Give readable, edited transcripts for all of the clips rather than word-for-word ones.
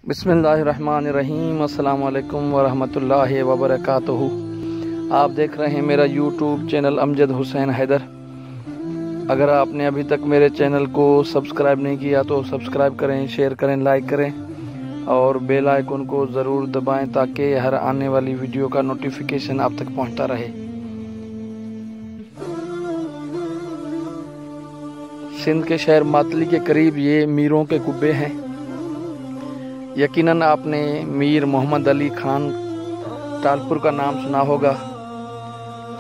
बिस्मिल्लाहिर्रहमानिर्रहीम। अस्सलाम वालेकुम वरहमतुल्लाहि वबरकातुहू। आप देख रहे हैं मेरा यूट्यूब चैनल अमजद हुसैन हैदर। अगर आपने अभी तक मेरे चैनल को सब्सक्राइब नहीं किया तो सब्सक्राइब करें, शेयर करें, लाइक करें और बेल आइकन को ज़रूर दबाएं ताकि हर आने वाली वीडियो का नोटिफिकेशन आप तक पहुंचता रहे। सिंध के शहर मातली के करीब ये मीरों के कुब्बे हैं। यकीनन आपने मीर मोहम्मद अली खान टालपुर का नाम सुना होगा।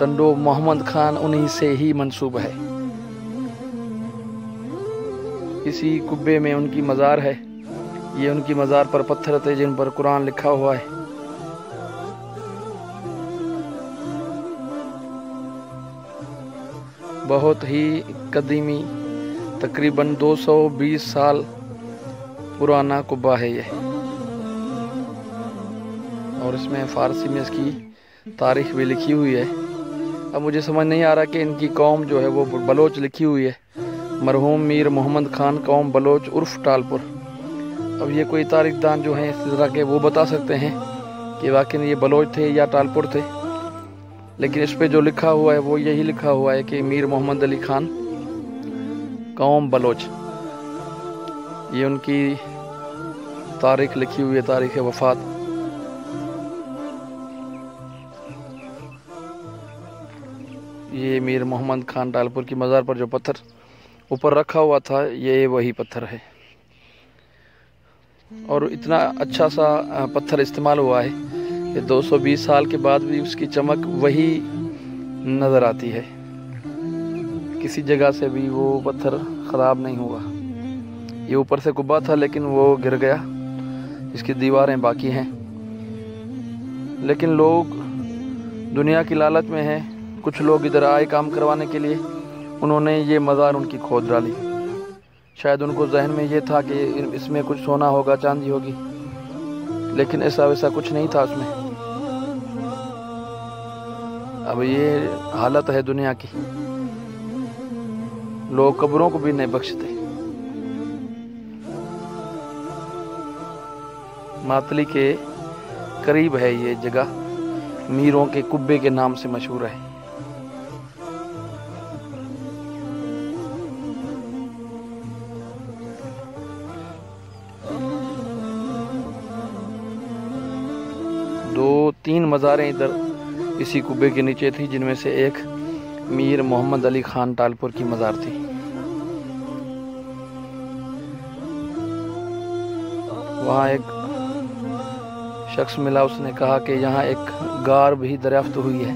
टंडो मोहम्मद खान उन्हीं से ही मंसूब है। इसी कुब्बे में उनकी मज़ार है। ये उनकी मज़ार पर पत्थर थे जिन पर कुरान लिखा हुआ है। बहुत ही कदीमी, तकरीबन 220 साल पुराना कुब्बा है ये, और इसमें फ़ारसी में इसकी तारीख भी लिखी हुई है। अब मुझे समझ नहीं आ रहा कि इनकी कौम जो है वो बलोच लिखी हुई है। मरहूम मीर मोहम्मद खान कौम बलोच उर्फ टालपुर। अब ये कोई तारीखदान जो हैं इस तरह के वो बता सकते हैं कि वाकई ये बलोच थे या टालपुर थे, लेकिन इस पे जो लिखा हुआ है वो यही लिखा हुआ है कि मीर मोहम्मद अली खान कौम बलोच। ये उनकी तारीख लिखी हुई है, तारीख वफ़ात। ये मीर मोहम्मद खान टालपुर की मज़ार पर जो पत्थर ऊपर रखा हुआ था ये वही पत्थर है, और इतना अच्छा सा पत्थर इस्तेमाल हुआ है कि 220 साल के बाद भी उसकी चमक वही नज़र आती है। किसी जगह से भी वो पत्थर ख़राब नहीं हुआ। ये ऊपर से कुब्बा था लेकिन वो गिर गया, इसकी दीवारें बाकी हैं। लेकिन लोग दुनिया की लालच में हैं। कुछ लोग इधर आए काम करवाने के लिए, उन्होंने ये मज़ार उनकी खोद डाली। शायद उनको जहन में ये था कि इसमें कुछ सोना होगा, चांदी होगी, लेकिन ऐसा वैसा कुछ नहीं था उसमें। अब ये हालत है दुनिया की। लोग कब्रों को भी नहीं बख्शते। मातली के करीब है ये जगह, मीरों के कुब्बे के नाम से मशहूर है। दो तीन मज़ारें इधर इसी कुब्बे के नीचे थी, जिनमें से एक मीर मोहम्मद अली खान टालपुर की मज़ार थी। वहाँ एक शख्स मिला, उसने कहा कि यहाँ एक गार भी दरियाफ्त हुई है।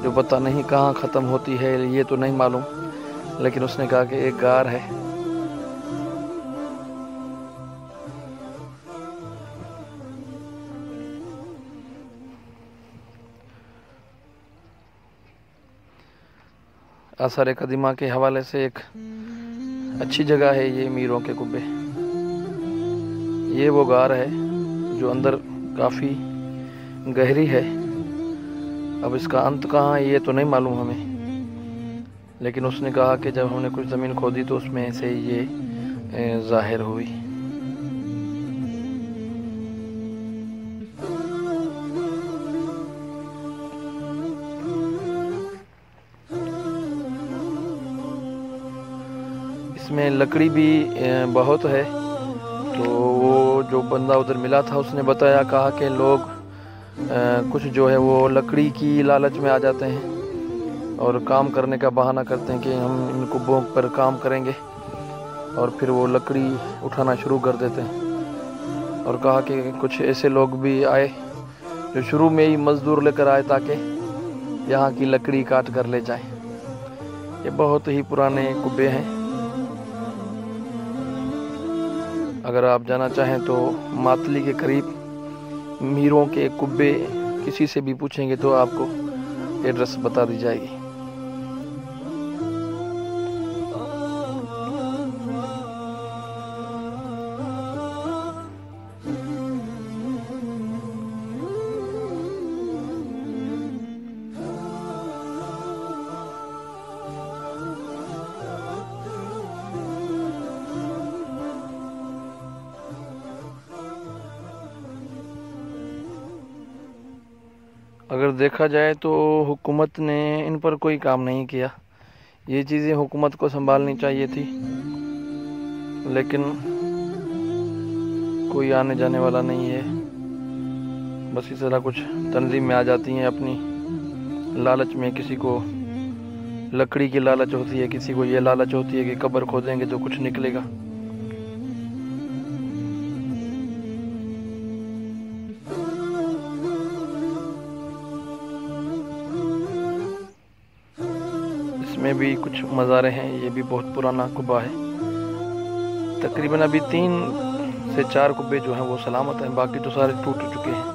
जो पता नहीं कहाँ ख़त्म होती है ये तो नहीं मालूम, लेकिन उसने कहा कि एक गार है। आसार कदीमा के हवाले से एक अच्छी जगह है ये मीरों के कुब्बे। ये वो गार है जो अंदर काफ़ी गहरी है। अब इसका अंत कहाँ है ये तो नहीं मालूम हमें, लेकिन उसने कहा कि जब हमने कुछ ज़मीन खोदी तो उसमें से ये ज़ाहिर हुई। इसमें लकड़ी भी बहुत है। तो वो जो बंदा उधर मिला था उसने बताया, कहा कि लोग कुछ जो है वो लकड़ी की लालच में आ जाते हैं और काम करने का बहाना करते हैं कि हम इन कुब्बों पर काम करेंगे, और फिर वो लकड़ी उठाना शुरू कर देते हैं। और कहा कि कुछ ऐसे लोग भी आए जो शुरू में ही मज़दूर लेकर आए ताकि यहाँ की लकड़ी काट कर ले जाएं। ये बहुत ही पुराने कुब्बे हैं। अगर आप जाना चाहें तो मातली के करीब मीरों के कुब्बे किसी से भी पूछेंगे तो आपको एड्रेस बता दी जाएगी। اگر دیکھا جائے تو حکومت نے ان پر کوئی کام نہیں کیا. یہ چیزیں حکومت کو سنبھالنی چاہیے تھی، لیکن کوئی آنے جانے والا نہیں ہے. بس اس طرح کچھ تنظیم میں آ جاتی ہیں اپنی لالچ میں. کسی کو لکڑی کی لالچ ہوتی ہے، کسی کو یہ لالچ ہوتی ہے کہ قبر کھودیں گے تو کچھ نکلے گا. اس میں بھی کچھ مزاریں ہیں. یہ بھی بہت پرانا قبہ ہے. تقریباً ابھی 3 سے 4 قبے جو ہیں وہ سلامت ہیں، باقی تو سارے ٹوٹ چکے ہیں.